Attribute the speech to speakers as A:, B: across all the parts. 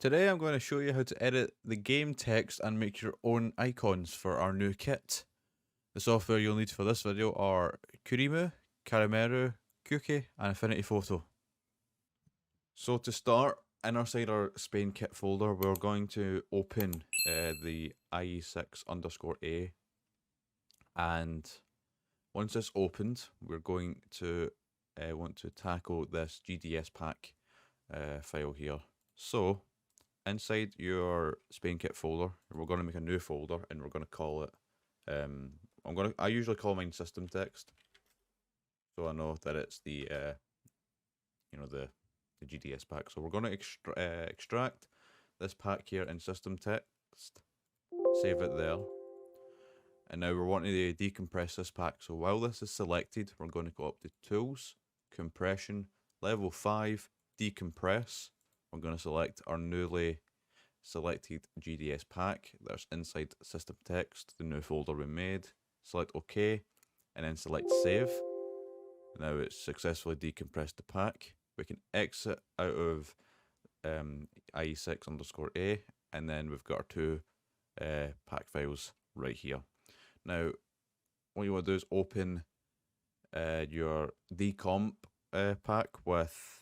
A: Today I'm going to show you how to edit the game text and make your own icons for our new kit. The software you'll need for this video are Kurimu, Karimeru, Kuki and Affinity Photo. So to start, inside our Spain kit folder we're going to open the IE6_A, and once it's opened we're going to want to tackle this GDS pack file here. So inside your Spain kit folder, we're going to make a new folder and we're going to call it, I usually call mine system text, so I know that it's the the GDS pack. So we're going to extract this pack here in system text, save it there, and now we're wanting to decompress this pack. So while this is selected, we're going to go up to Tools, Compression, Level 5, Decompress. We're going to select our newly selected GDS pack that's inside system text, the new folder we made. Select OK, and then select Save. Now it's successfully decompressed the pack. We can exit out of IE6_A, and then we've got our two pack files right here. Now, what you want to do is open your decomp pack with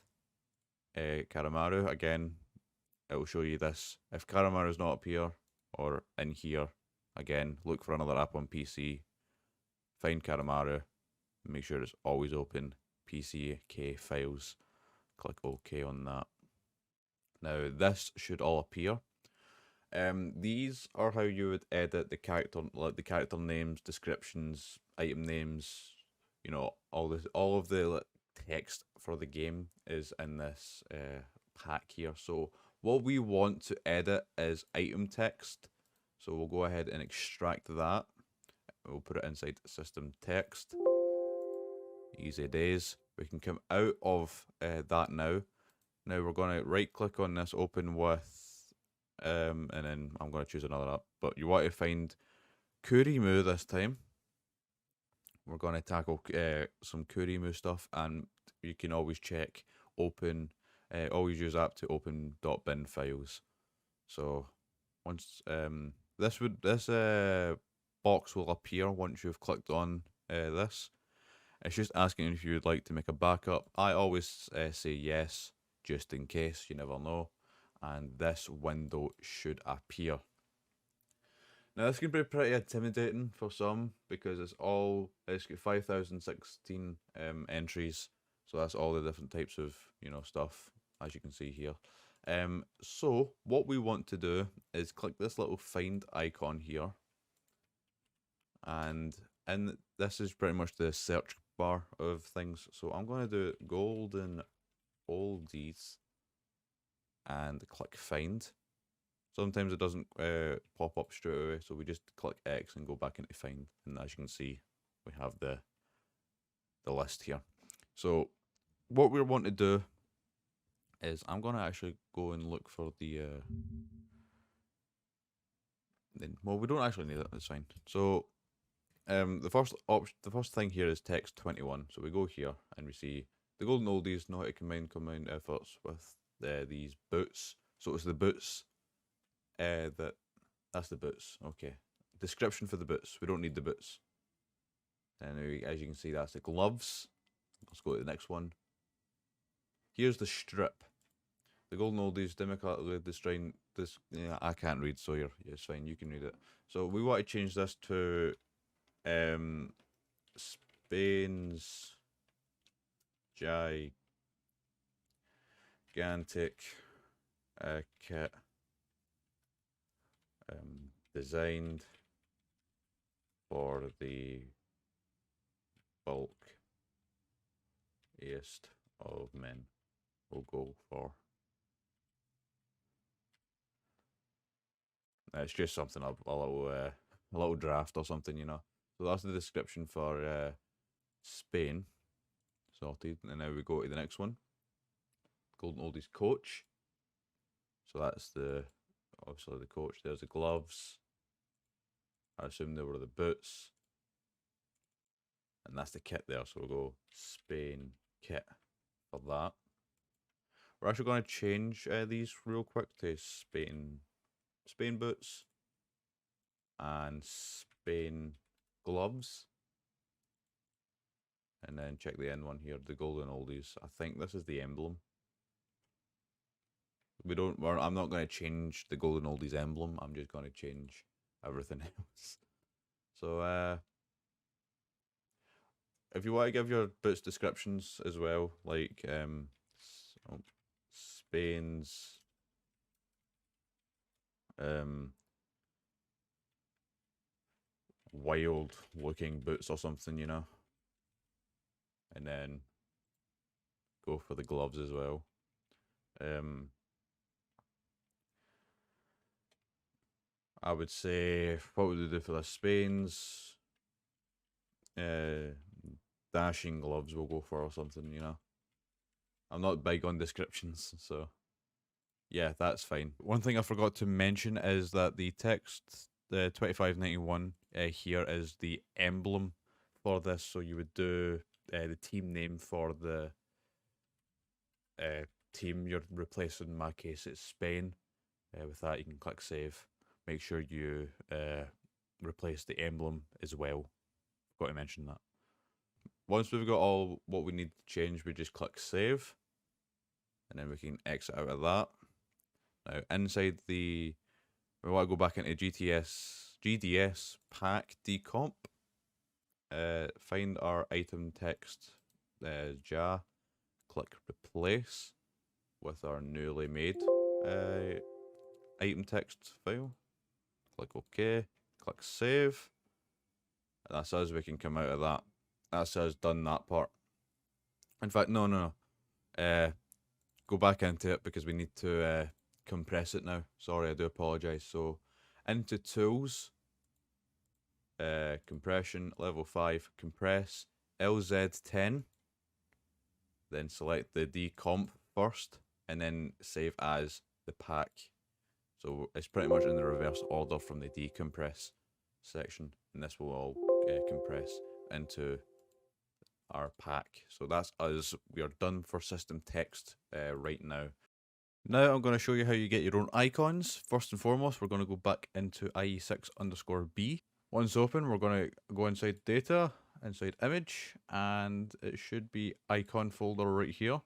A: Karimeru. Again, it will show you this. If Karimeru is not up here or in here, again, look for another app on PC, find Karimeru, make sure it's always open, PCK files, click OK on that. Now this should all appear. These are how you would edit the character, like the character names, descriptions, item names, all of the text for the game is in this pack here. So what we want to edit is item text. So we'll go ahead and extract that. We'll put it inside system text. Easy days. We can come out of that now. Now we're going to right click on this, open with, and then I'm going to choose another app. But you want to find Kurimu this time. We're going to tackle some Kurimu stuff, and you can always check open. Always use app to open .bin files. So once this box will appear once you've clicked on this. It's just asking if you would like to make a backup. I always say yes, just in case, you never know. And this window should appear. Now this can be pretty intimidating for some because it's got 5016 entries. So that's all the different types of stuff, as you can see here. So what we want to do is click this little find icon here, and this is pretty much the search bar of things. So I'm going to do golden oldies and click find. Sometimes it doesn't pop up straight away, so we just click X and go back into find, and as you can see we have the list here. So what we want to do is I'm going to actually go and look for the well, we don't actually need it, that's fine. So the first thing here is text 21. So we go here and we see the golden oldies know how to combine efforts with these boots. So it's the boots that's the boots. Okay, description for the boots, we don't need the boots. And as you can see, that's the gloves. Let's go to the next one. Here's the strip. The golden oldies democratically destroying this. Yeah, I can't read, so it's fine. You can read it. So we want to change this to Spain's gigantic kit, designed for the bulkiest of men. We'll go for. It's just something a little draft or something, So that's the description for Spain. Sorted. And now we go to the next one. Golden Oldies coach. So that's obviously the coach. There's the gloves. I assume they were the boots. And that's the kit there. So we'll go Spain kit for that. We're actually going to change these real quick to Spain boots and Spain gloves. And then check the end one here, the golden oldies. I think this is the emblem. I'm not going to change the golden oldies emblem. I'm just going to change everything else. So if you want to give your boots descriptions as well, like Spain's wild looking boots or something, you know, and then go for the gloves as well. I would say, what would we do for the Spain's dashing gloves we'll go for or something, you know. I'm not big on descriptions, so yeah, that's fine. One thing I forgot to mention is that the text, the 2591 here is the emblem for this. So you would do the team name for the team you're replacing. In my case, it's Spain. With that, you can click save. Make sure you replace the emblem as well. Forgot to mention that. Once we've got all what we need to change, we just click save. And then we can exit out of that. Now, inside we want to go back into GDS pack decomp. Find our item text jar. Click replace with our newly made item text file. Click OK. Click save. And that's us. We can come out of that. That's us done that part. In fact, no. Go back into it because we need to compress it now. Sorry, I do apologize. So into tools, compression, level 5, compress, LZ10. Then select the decomp first and then save as the pack. So it's pretty much in the reverse order from the decompress section, and this will all compress into our pack. So that's us. We are done for system text right now. Now I'm going to show you how you get your own icons. First and foremost, we're going to go back into IE6_B. Once open, we're going to go inside data, inside image, and it should be icon folder right here.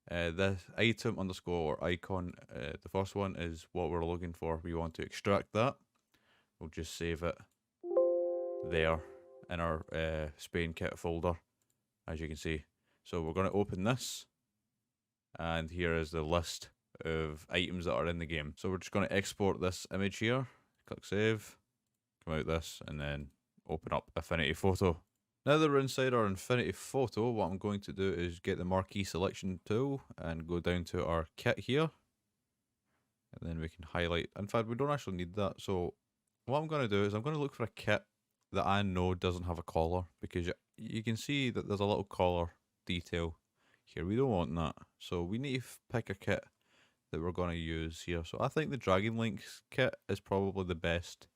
A: The item underscore icon, the first one is what we're looking for. We want to extract that. We'll just save it there in our Spain kit folder, as you can see. So we're going to open this, and here is the list of items that are in the game. So we're just going to export this image here, click save, come out this, and then open up Affinity Photo. Now that we're inside our Infinity Photo, what I'm going to do is get the marquee selection tool and go down to our kit here. And then we can highlight. In fact, we don't actually need that. So what I'm going to do is I'm going to look for a kit that I know doesn't have a collar, because you can see that there's a little collar detail here. We don't want that. So we need to pick a kit that we're going to use here. So I think the Dragon Link's kit is probably the best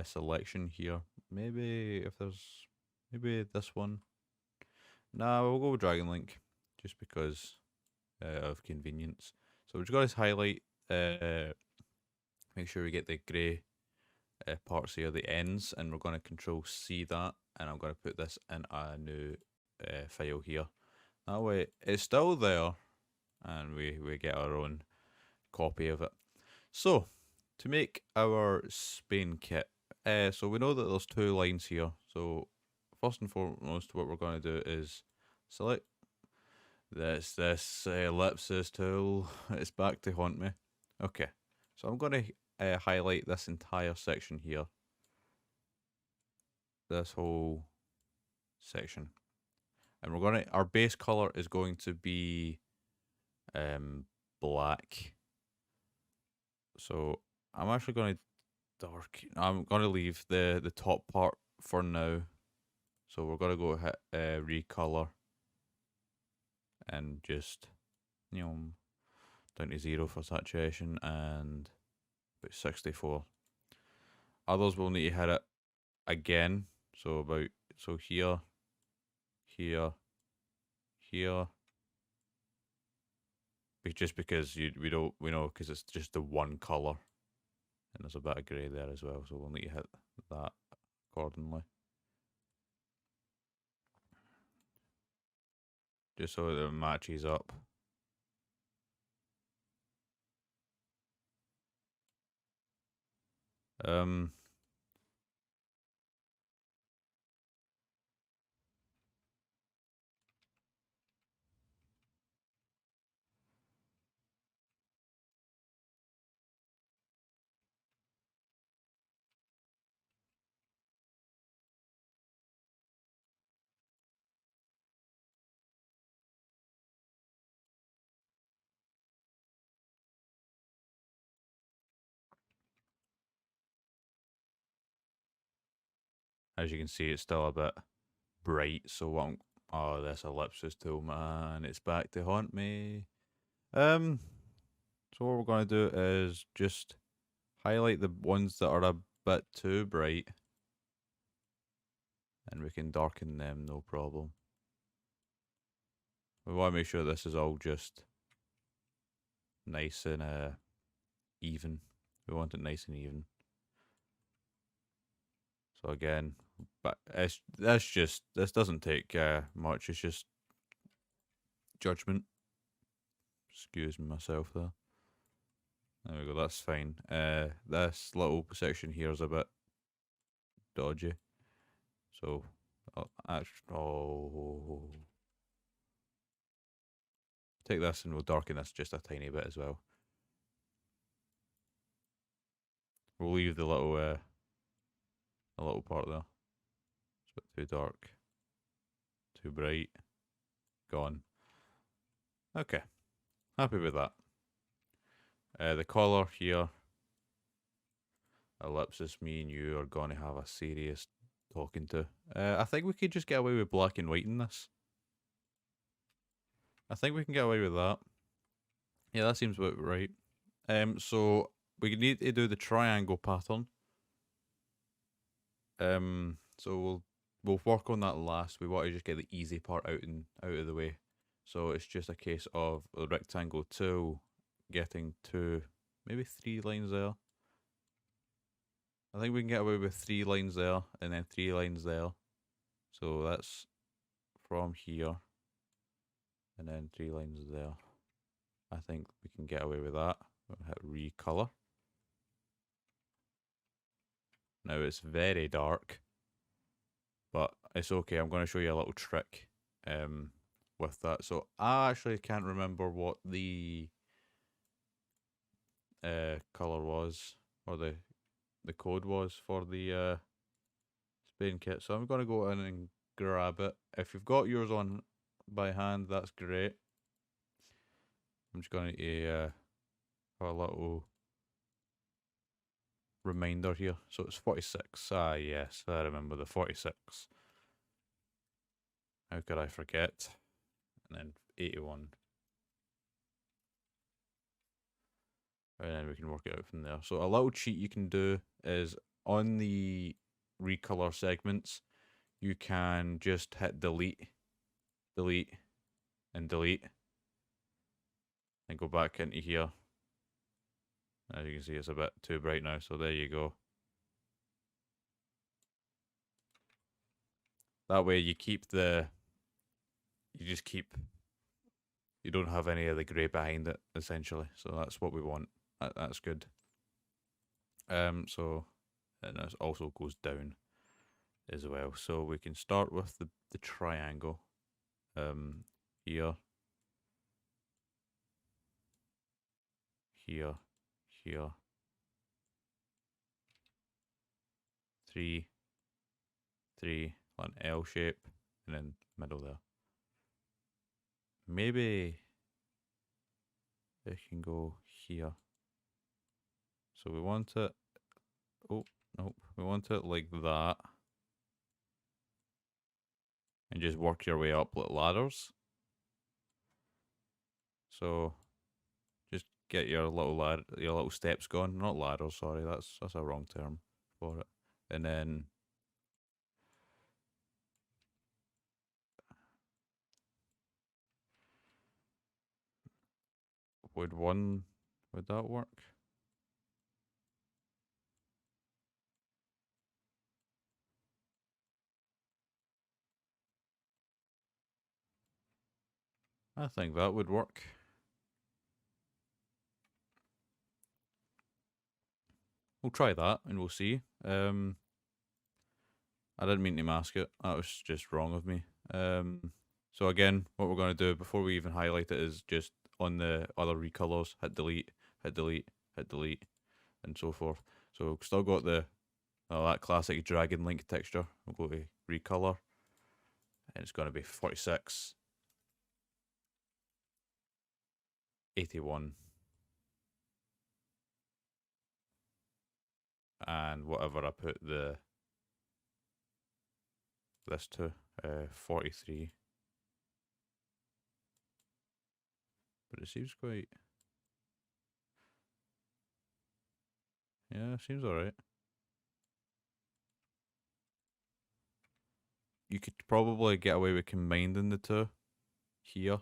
A: selection here. Maybe this one. Nah, we'll go with Dragon Link just because of convenience. So we've just got to highlight, make sure we get the grey parts here, the ends, and we're going to Control C that, and I'm going to put this in a new file here. That way it's still there, and we get our own copy of it. So to make our Spain kit, so we know that there's 2 lines here. So first and foremost, what we're going to do is select this ellipsis tool. It's back to haunt me. Okay, so I'm going to highlight this entire section here. This whole section. And we're going to, our base color is going to be black. So I'm actually going to I'm going to leave the top part for now. So we're going to go hit recolor and just, down to 0 for saturation and about 64. Others will need to hit it again. So here, here, here, just because we know because it's just the one color, and there's a bit of grey there as well, so we'll need to hit that accordingly, just so that it matches up. As you can see, it's still a bit bright, so what oh, this ellipsis tool, man, it's back to haunt me. So what we're going to do is just highlight the ones that are a bit too bright, and we can darken them, no problem. We want to make sure this is all just nice and even. We want it nice and even. So again, but this doesn't take much. It's just judgment. Excuse myself there. There we go. That's fine. This little section here is a bit dodgy. So, take this and we'll darken this just a tiny bit as well. We'll leave the little part there. It's a bit too dark, too bright, gone. Okay, happy with that. The color here, ellipsis, me and you are going to have a serious talking to. I think we could just get away with black and white in this. I think we can get away with that. Yeah, that seems about right. So we need to do the triangle pattern. So we'll work on that last. We want to just get the easy part out of the way. So it's just a case of the rectangle tool getting to maybe 3 lines there. I think we can get away with 3 lines there and then 3 lines there. So that's from here and then 3 lines there. I think we can get away with that. We'll hit recolor. Now it's very dark, but it's okay. I'm going to show you a little trick with that. So I actually can't remember what the color was, or the code was for the Spain kit. So I'm going to go in and grab it. If you've got yours on by hand, that's great. I'm just going to have a little reminder here. So it's 46. Ah, yes, I remember the 46. How could I forget? And then 81. And then we can work it out from there. So a little cheat you can do is on the recolor segments, you can just hit delete, delete, and delete, and go back into here. As you can see, it's a bit too bright now, so there you go. That way you don't have any of the grey behind it, essentially. So that's what we want. That's good. So, and this also goes down as well. So we can start with the triangle. Here, here, here. 3, 3, an L shape, and then middle there. Maybe it can go here. So we want it, oh, nope, we want it like that. And just work your way up like ladders. So just get your little steps going. Not ladders, sorry, that's a wrong term for it. And then would that work? I think that would work. We'll try that and we'll see. I didn't mean to mask it. That was just wrong of me. So again, what we're going to do before we even highlight it is just on the other recolors, hit delete, hit delete, hit delete, and so forth. So we've still got that classic dragon link texture. We'll go to recolor, and it's going to be 46, 81, and whatever I put this to, 43. But it seems quite, yeah, it seems alright. You could probably get away with combining the two here.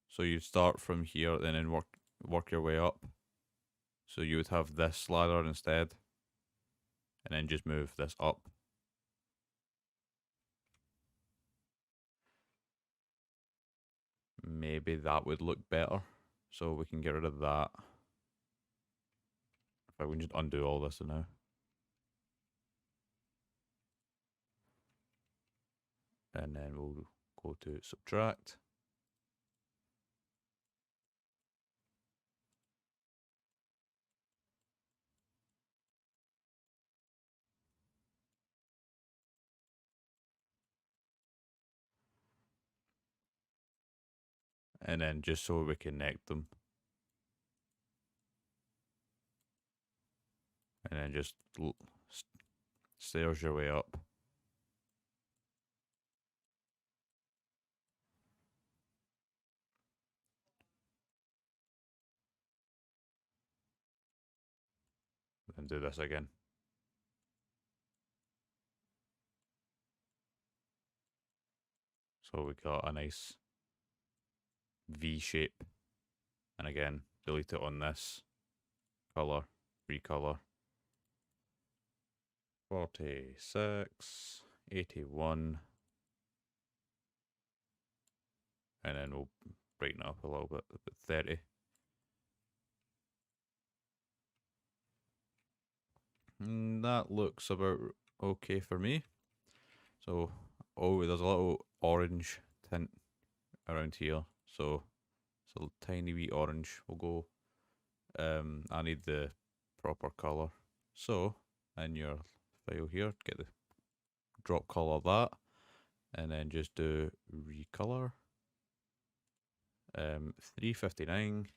A: So you start from here and then work your way up. So you would have this ladder instead, and then just move this up. Maybe that would look better. So we can get rid of that. If I can just undo all this now. And then we'll go to subtract. And then just so we connect them. And then just stairs your way up. Then do this again. So we got a nice V shape. And again, delete it on this color, recolor. 46, 81. And then we'll brighten it up a little bit, 30. And that looks about okay for me. So, oh, there's a little orange tint around here. So, it's a tiny wee orange. We'll go, I need the proper color. So, in your file here, get the drop color of that. And then just do recolor. 359.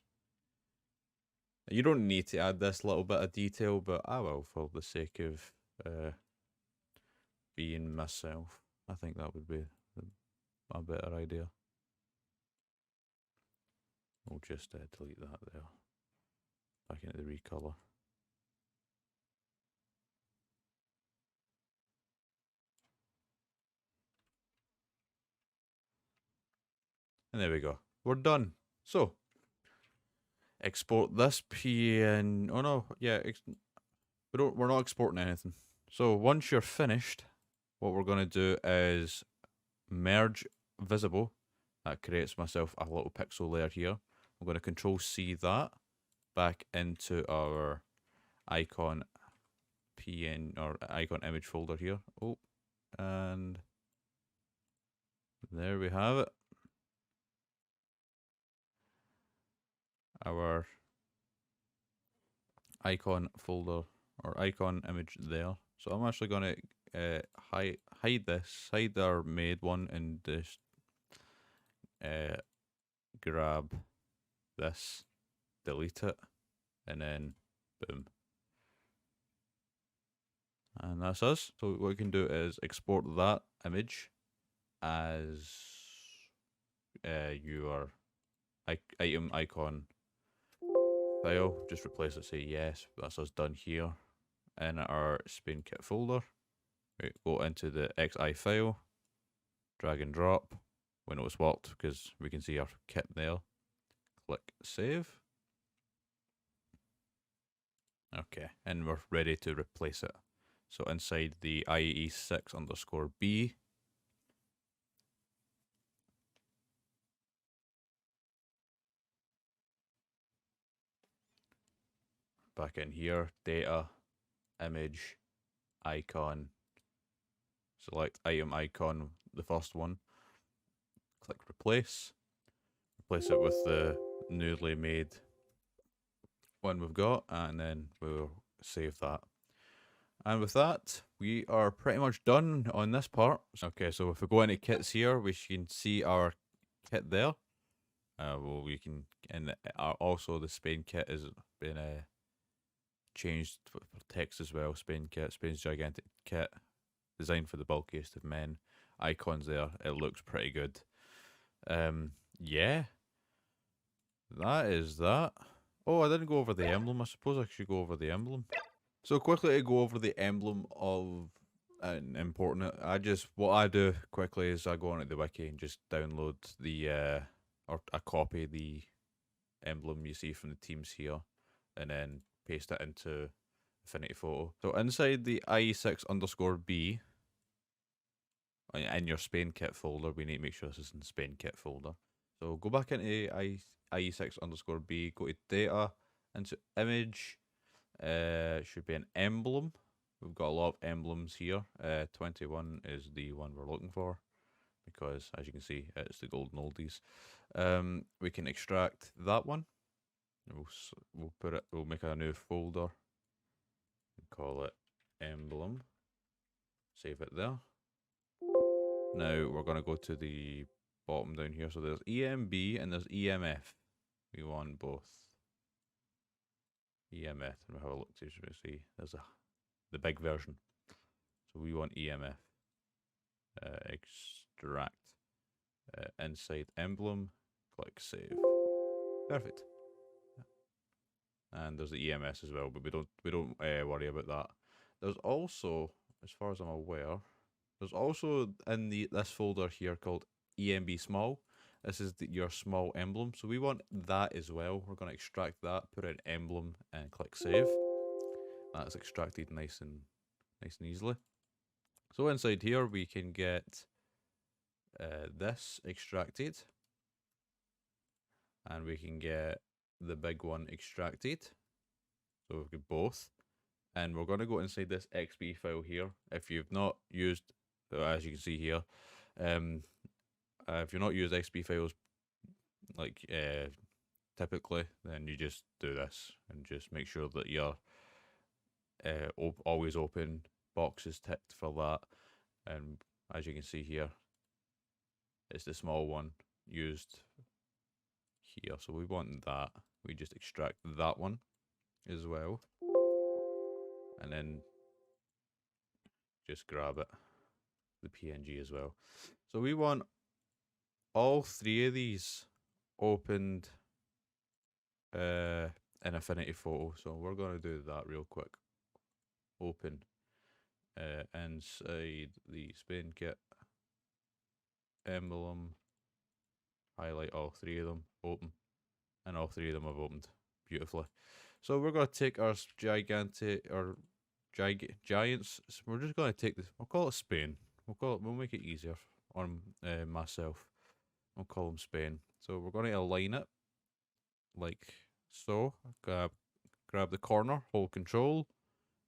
A: You don't need to add this little bit of detail, but I will for the sake of being myself. I think that would be a better idea. We'll just delete that there. Back into the recolor. And there we go. We're done. So, export this PN. Oh no, yeah, we're not exporting anything. So once you're finished, what we're going to do is merge visible. That creates myself a little pixel layer here. I'm going to Control C that back into our icon PN or icon image folder here. Oh, and there we have it. Our icon folder or icon image there. So I'm actually going to hide this, hide our made one, and just grab this, delete it, and then boom. And that's us. So what we can do is export that image as your item icon file. Just replace it, say yes. That's us done here. In our Spain kit folder, we go into the XI file, drag and drop. We know it's worked because we can see our kit there. Click save. Okay, and we're ready to replace it. So inside the IE6_B, back in here, data, image, icon, select item icon, the first one, click replace it with the newly made one we've got, and then we'll save that. And with that, we are pretty much done on this part. Okay, so if we go into kits here, we can see our kit there. Well, we can, and also the Spain kit has been changed for text as well. Spain kit, Spain's gigantic kit, designed for the bulkiest of men. Icons there, it looks pretty good. Yeah, that is that. Oh, I didn't go over the emblem. I suppose I should go over the emblem. So quickly to go over the emblem of an important. What I do quickly is I go onto the wiki and just download the or I copy the emblem you see from the teams here, and then paste it into Affinity Photo. So inside the IE6_B in your Spain kit folder, we need to make sure this is in Spain kit folder. So go back into IE6_B, go to data, into image. Should be an emblem. We've got a lot of emblems here. 21 is the one we're looking for, because as you can see, it's the golden oldies. We can extract that one. We'll make a new folder and call it emblem. Save it there. Now we're going to go to the bottom down here. So there's EMB and there's EMF. We want both. EMF, and we'll have a look to see there's the big version. So we want EMF. Extract inside emblem, click save. Perfect. And there's the EMS as well, but we don't worry about that. There's also, as far as I'm aware, there's also in this folder here called EMB small. This is your small emblem, so we want that as well. We're going to extract that, put in emblem, and click save. That's extracted nice and easily. So inside here we can get this extracted, and we can get the big one extracted. So we've got both, and we're going to go inside this XB file here. If you've not used, as you can see here, if you're not used XB files like typically, then you just do this and just make sure that your always open box is ticked for that. And as you can see here, it's the small one used here, so we want that. We just extract that one as well, and then just grab it, the PNG as well. So we want all three of these opened in Affinity Photo, so we're going to do that real quick. Open inside the Spain kit emblem, highlight all three of them, open, and all three of them have opened beautifully. So we're going to take our giants. We're just going to take this. We'll call it Spain. We'll make it easier on myself. I'll call them Spain. So we're going to align it like so. Grab the corner, hold control,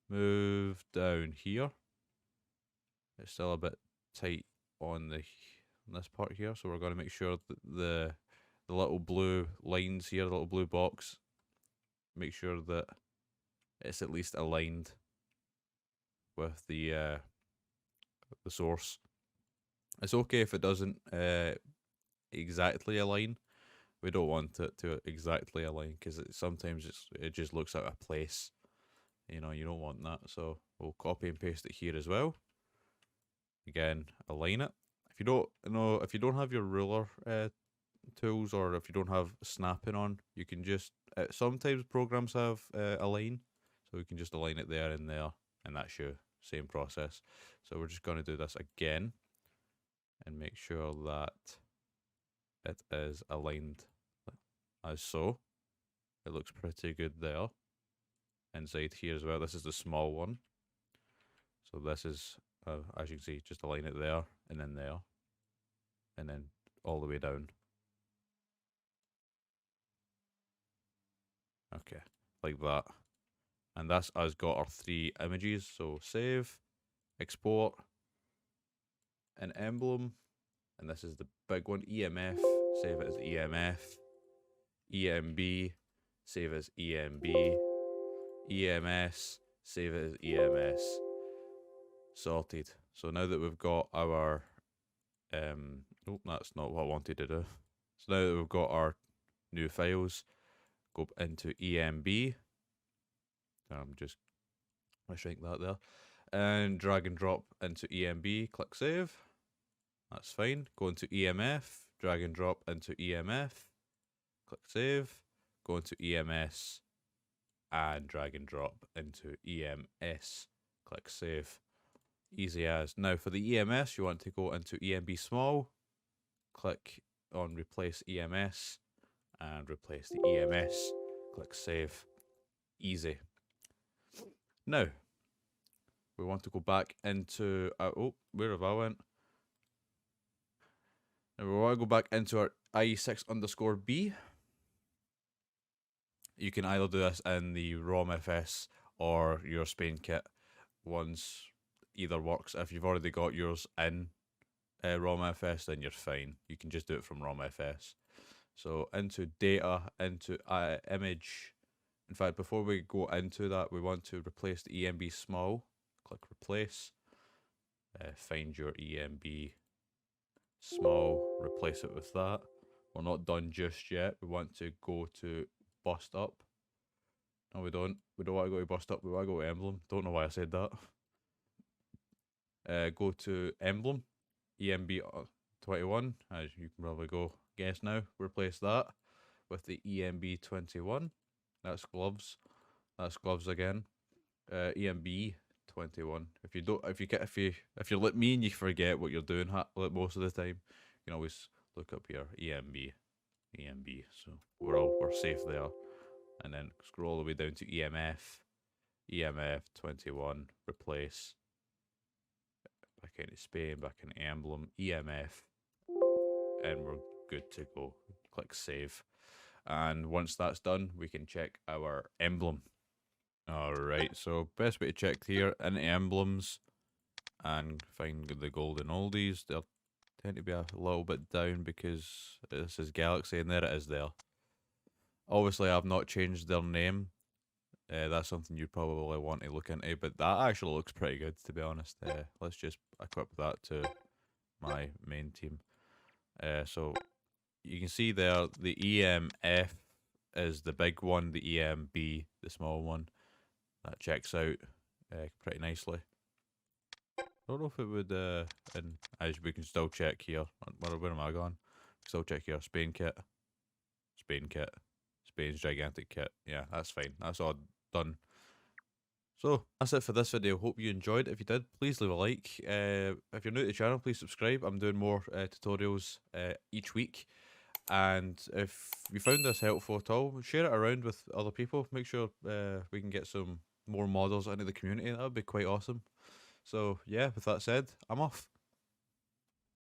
A: move down here. It's still a bit tight on this part here, so we're going to make sure that the little blue lines here, the little blue box, make sure that it's at least aligned with the source. It's okay if it doesn't exactly align. We don't want it to exactly align, because sometimes it just looks out of place. You know, you don't want that. So we'll copy and paste it here as well. Again, align it. If you don't have your ruler tools, or if you don't have snapping on, you can just sometimes programs have align, so we can just align it there and there, and that's your same process. So we're just going to do this again and make sure that it is aligned as so. It looks pretty good there. Inside here as well, this is the small one. So this is, as you can see, just align it there, and then all the way down. Okay, like that. And that's us got our 3 images. So save, export, an emblem, and this is the big one, EMF, save it as EMF, EMB, save as EMB, EMS, save it as EMS. Sorted. So now that we've got our, oh, that's not what I wanted to do. So now that we've got our new files, go into EMB. Just I shrink that there, and drag and drop into EMB. Click save. That's fine. Go into EMF. Drag and drop into EMF. Click save. Go into EMS, and drag and drop into EMS. Click save. Easy as. Now for the EMS, you want to go into EMB small. Click on replace EMS and replace the EMS. Click save. Easy. Now we want to go back into oh, where have I went? Now we want to go back into our IE6_B. You can either do this in the ROM-FS or your Spain kit. One's either works. If you've already got yours in ROM-FS, then you're fine. You can just do it from ROM-FS. So into data, into image. In fact, before we go into that, we want to replace the EMB small. Click replace. Find your EMB small, replace it with that. We're not done just yet. We want to go to bust up. No, we don't. We don't want to go to bust up. We want to go to emblem. Don't know why I said that. Go to emblem, EMB 21, as you can probably go guess now. Replace that with the EMB 21. That's gloves. That's gloves again. EMB 21. If you're like me and you forget what you're doing most of the time, you can always look up here EMB. So we're safe there. And then scroll all the way down to EMF 21. Replace. Back into Spain. Back into emblem. EMF. And we're good to go. Click save. And once that's done, we can check our emblem. Alright, so best way to check here in emblems and find the golden oldies. They'll tend to be a little bit down because this is Galaxy, and there it is there. Obviously, I've not changed their name. That's something you probably want to look into, but that actually looks pretty good, to be honest. Let's just equip that to my main team. So you can see there the EMF is the big one, the EMB the small one. That checks out pretty nicely. I don't know if it would, and as we can still check here. Where am I going? Still check here. Spain kit. Spain's gigantic kit. Yeah, that's fine. That's all done. So that's it for this video. Hope you enjoyed. If you did, please leave a like. If you're new to the channel, please subscribe. I'm doing more tutorials each week. And if you found this helpful at all, share it around with other people. Make sure we can get some more models into the community. That would be quite awesome. So yeah, with that said, I'm off.